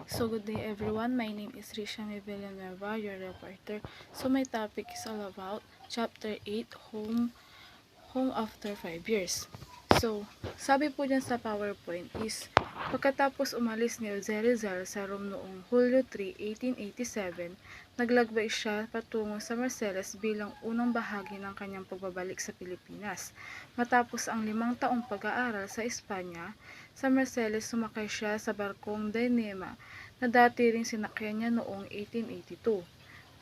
So good day everyone, my name is Rishami Villanueva, your reporter. So my topic is all about Chapter 8, Home After 5 Years. So, sabi po dyan sa PowerPoint is, pagkatapos umalis ni Jose Rizal sa Rome noong Hulyo 3, 1887, naglakbay siya patungo sa Marseilles bilang unang bahagi ng kanyang pagbabalik sa Pilipinas. Matapos ang 5 taong pag-aaral sa Espanya, sa Marseilles sumakay siya sa barkong Dainema na dati ring sinakyan niya noong 1882.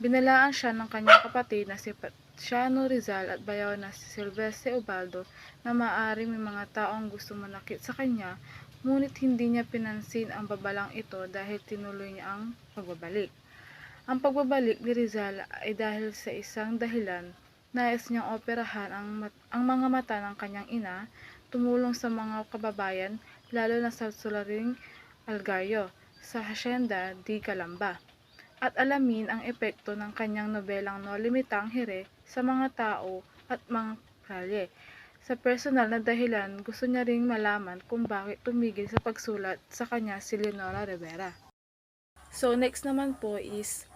Binalaan siya ng kanyang kapatid na si Paciano Rizal at bayaw na si Silvestre Ubaldo na maaaring may mga taong gusto manakit sa kanya, ngunit hindi niya pinansin ang babalang ito dahil tinuloy niya ang pagbabalik. Ang pagbabalik ni Rizal ay dahil sa isang dahilan. Nais niyang operahan ang mga mata ng kanyang ina, tumulong sa mga kababayan, lalo na sa Solaring Algaryo, sa Hacienda di Calamba, at alamin ang epekto ng kanyang nobelang No Limitang Here sa mga tao at mga kalye. Sa personal na dahilan, gusto niya ring malaman kung bakit tumigil sa pagsulat sa kanya si Leonora Rivera. So next naman po is,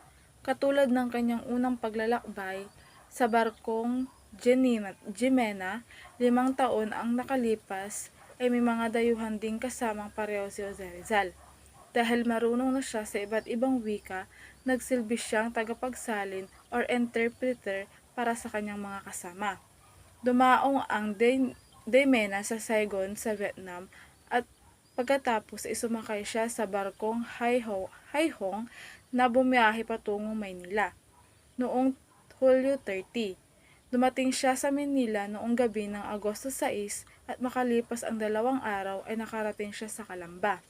katulad ng kanyang unang paglalakbay sa barkong Jimena, 5 taon ang nakalipas ay may mga dayuhan ding kasamang pareho si Jose Rizal. Dahil marunong na siya sa iba't ibang wika, nagsilbi siyang tagapagsalin or interpreter para sa kanyang mga kasama. Dumaong ang Daimena sa Saigon sa Vietnam at pagkatapos ay sumakay siya sa barkong Haihong na bumiyahe patungong Maynila. Noong Hulyo 30, dumating siya sa Manila noong gabi ng Agosto 6 at makalipas ang 2 araw ay nakarating siya sa Calamba.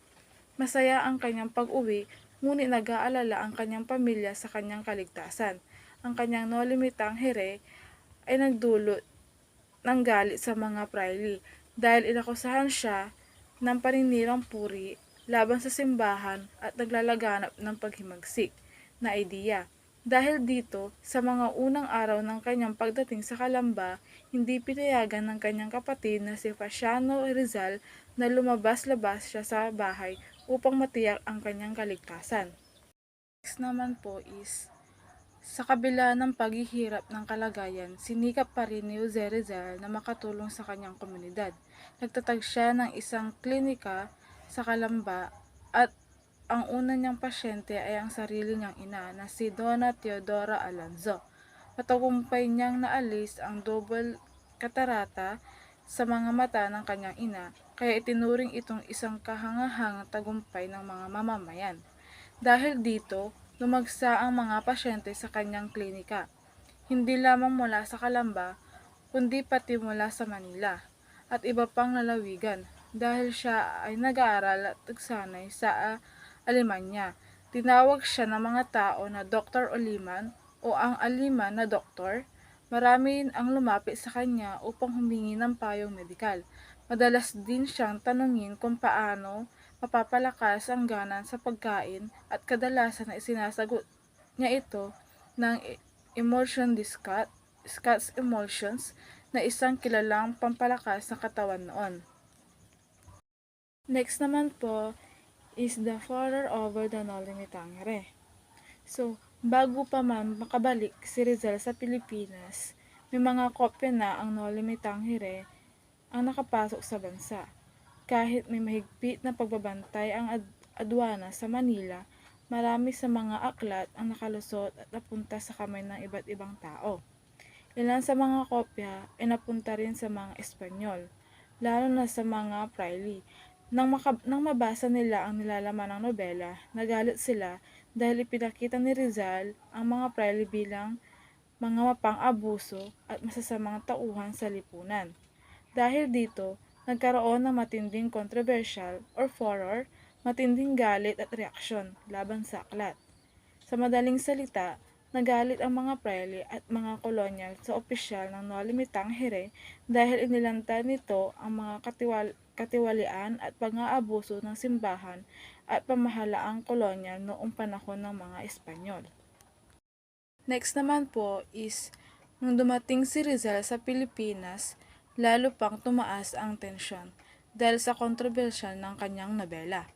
Masaya ang kanyang pag-uwi, ngunit nag-aalala ang kanyang pamilya sa kanyang kaligtasan. Ang kanyang No Limitang Here ay nagdulot ng galit sa mga praili dahil inakusahan siya ng paninirang puri laban sa simbahan at naglalaganap ng paghimagsik na ideya. Dahil dito, sa mga unang araw ng kanyang pagdating sa Calamba, hindi pinayagan ng kanyang kapatid na si Paciano Rizal na lumabas-labas siya sa bahay upang matiyak ang kanyang kaligtasan. Next naman po is, sa kabila ng paghihirap ng kalagayan, sinikap pa rin ni Jose Rizal na makatulong sa kanyang komunidad. Nagtatag siya ng isang klinika sa Calamba at ang una niyang pasyente ay ang sarili niyang ina na si Donna Teodora Alonzo. Matagumpay niyang naalis ang double katarata sa mga mata ng kanyang ina, kaya itinuring itong isang kahangahangang tagumpay ng mga mamamayan. Dahil dito, lumagsa ang mga pasyente sa kanyang klinika, hindi lamang mula sa Calamba, kundi pati mula sa Manila at iba pang lalawigan, dahil siya ay nag-aaral at nagsanay sa Alemanya. Tinawag siya ng mga tao na Dr. Oliman o ang Aliman na doktor. Marami ang lumapit sa kanya upang humingi ng payong medikal. Madalas din siyang tanungin kung paano mapapalakas ang ganan sa pagkain at kadalasan na isinasagot niya ito ng emulsion discut, Scott's Emulsions, na isang kilalang pampalakas ng katawan noon. Next naman po is the further over the No Limitang Here. So, bago pa man makabalik si Rizal sa Pilipinas, may mga kopya na ang No Limitang Here ang nakapasok sa bansa. Kahit may mahigpit na pagbabantay ang adwana sa Manila, marami sa mga aklat ang nakalusot at napunta sa kamay ng iba't ibang tao. Ilan sa mga kopya ay napunta rin sa mga Espanyol, lalo na sa mga praili. Nang mabasa nila ang nilalaman ng nobela, nagalit sila dahil ipinakita ni Rizal ang mga praili bilang mga mapang-abuso at masasamang tauhan sa lipunan. Dahil dito, nagkaroon ng matinding controversial or furor, matinding galit at reaksyon laban sa aklat. Sa madaling salita, nagalit ang mga praile at mga kolonyal sa opisyal ng No Limitang Here dahil inilanta nito ang mga katiwalian at pang-aabuso ng simbahan at pamahalaang kolonyal noong panahon ng mga Espanyol. Next naman po is, nung dumating si Rizal sa Pilipinas, lalo pang tumaas ang tensyon dahil sa kontrobersyal ng kanyang nobela.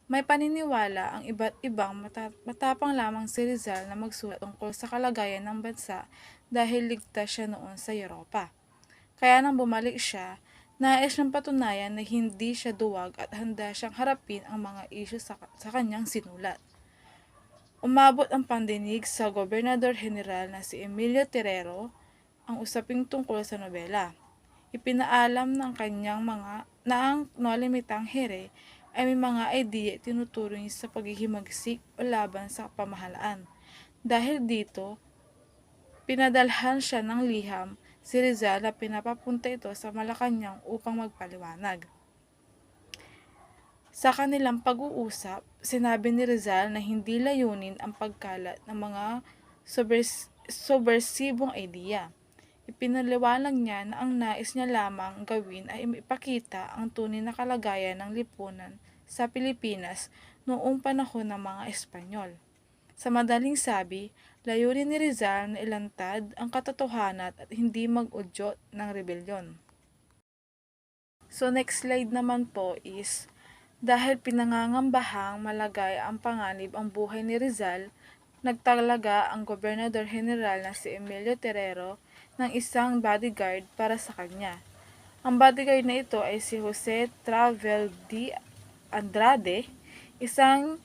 May paniniwala ang iba't ibang matapang lamang si Rizal na magsulat tungkol sa kalagayan ng bansa dahil ligtas siya noon sa Europa. Kaya nang bumalik siya, nais niyang patunayan na hindi siya duwag at handa siyang harapin ang mga isyu sa kanyang sinulat. Umabot ang pandinig sa Gobernador General na si Emilio Terrero ang usaping tungkol sa nobela. Ipinaalam ng kanyang mga na ang Noli Me Tangere ay may mga idea tinuturing sa paghihimagsik o laban sa pamahalaan. Dahil dito, pinadalhan siya ng liham si Rizal na pinapapunta ito sa Malacanang upang magpaliwanag. Sa kanilang pag-uusap, sinabi ni Rizal na hindi layunin ang pagkalat ng mga subversibong idea. Ipinaliwanag niya na ang nais niya lamang gawin ay ipakita ang tunay na kalagayan ng lipunan sa Pilipinas noong panahon ng mga Espanyol. Sa madaling sabi, layunin ni Rizal na ilantad ang katotohanan at hindi mag-udyot ng rebelyon. So next slide naman po is, dahil pinangangambahang malagay ang panganib ang buhay ni Rizal, nagtalaga ang Gobernador General na si Emilio Terrero ng isang bodyguard para sa kanya. Ang bodyguard na ito ay si Jose Travel de Andrade, isang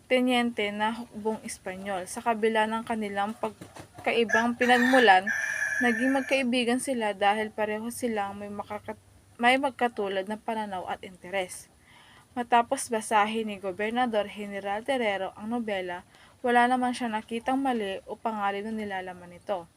tenyente na hukbong Espanyol. Sa kabila ng kanilang pagkaibang pinagmulan, naging magkaibigan sila dahil pareho silang may magkatulad na pananaw at interes. Matapos basahin ni Gobernador General Terrero ang nobela, wala naman siya nakitang mali o pangalin na nilalaman nito.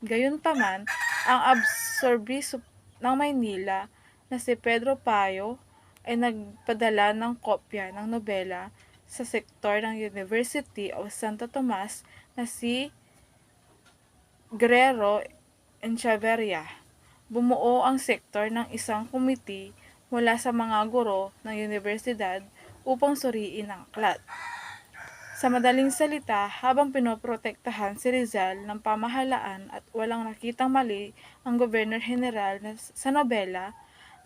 Gayunpaman, ang absorbiso ng Maynila na si Pedro Payo ay nagpadala ng kopya ng nobela sa sektor ng University of Santo Tomas na si Guerrero Echeverria. Bumuo ang sektor ng isang komite mula sa mga guro ng universidad upang suriin ang aklat. Sa madaling salita, habang pinoprotektahan si Rizal ng pamahalaan at walang nakitang mali ang Governor General sa nobela,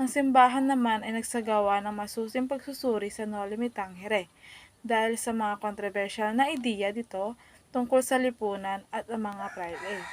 ang simbahan naman ay nagsagawa ng masusing pagsusuri sa Noli Me Tangere dahil sa mga kontrobersyal na ideya dito tungkol sa lipunan at ang mga private.